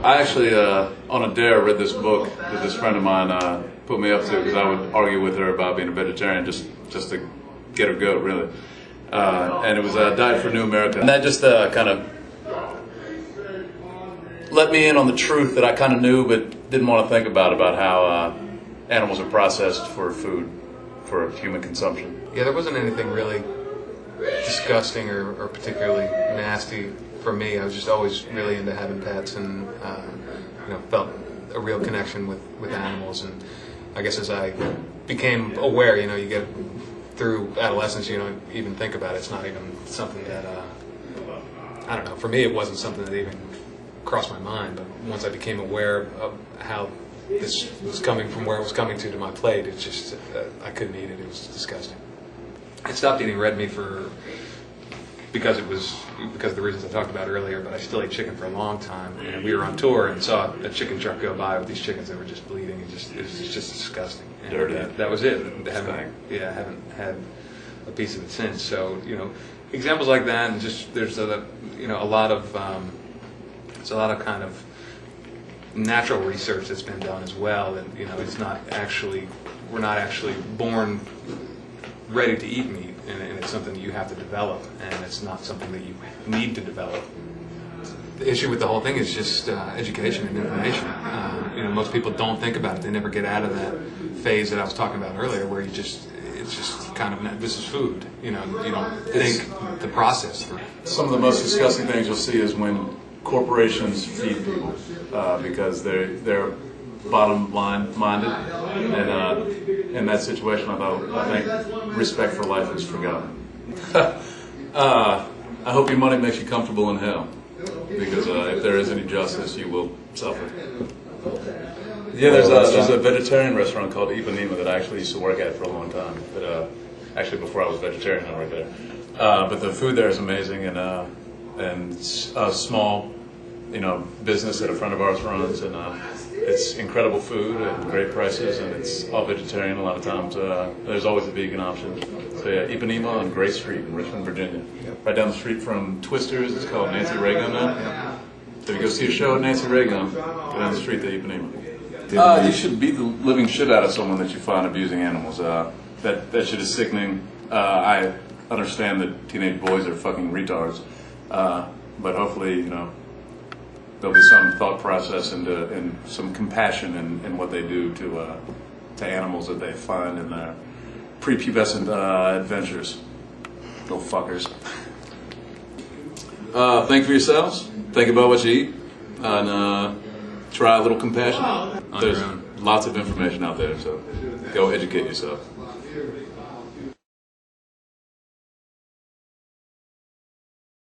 I actually, on a dare, read this book that this friend of mine put me up to because I would argue with her about being a vegetarian just to get her goat, really. And it was Diet for New America. And that just kind of let me in on the truth that I kind of knew but didn't want to think about how animals are processed for food, for human consumption. Yeah, there wasn't anything really disgusting or particularly nasty for me. I was just always really into having pets and felt a real connection with animals. And I guess as I became aware, you get through adolescence, you don't even think about it. It's not even something that, I don't know, for me it wasn't something that even crossed my mind. But once I became aware of how this was coming from where it was coming to my plate, it's just, I couldn't eat it. It was disgusting. I stopped eating red meat because of the reasons I talked about earlier, but I still ate chicken for a long time. And we were on tour and saw a chicken truck go by with these chickens that were just bleeding. It was just disgusting. And dirty. That was it. Haven't had a piece of it since. So examples like that, and just there's a lot of kind of natural research that's been done as well. And we're not actually born ready to eat meat, and it's something that you have to develop, and it's not something that you need to develop. The issue with the whole thing is just education and information. Most people don't think about it. They never get out of that phase that I was talking about earlier, where it's just kind of, this is food. You don't think the process through. Some of the most disgusting things you'll see is when corporations feed people because they're bottom line minded, and in that situation, I think respect for life is forgotten. I hope your money makes you comfortable in hell, because if there is any justice, you will suffer. Yeah, there's a vegetarian restaurant called Ipanema that I actually used to work at for a long time. But actually, before I was vegetarian, I worked there. But the food there is amazing, and a small, business that a friend of ours runs, and it's incredible food and great prices, and it's all vegetarian. A lot of times, there's always a vegan option. So yeah, Ipanema on Gray Street in Richmond, Virginia, right down the street from Twisters. It's called Nancy Reagan now. So if you go see a show at Nancy Reagan, go down the street to Ipanema. You should beat the living shit out of someone that you find abusing animals. That shit is sickening. I understand that teenage boys are fucking retards, but hopefully, there'll be some thought process and some compassion in what they do to animals that they find in their prepubescent adventures. Little fuckers. Think for yourselves. Think about what you eat, and try a little compassion. There's lots of information out there, so go educate yourself.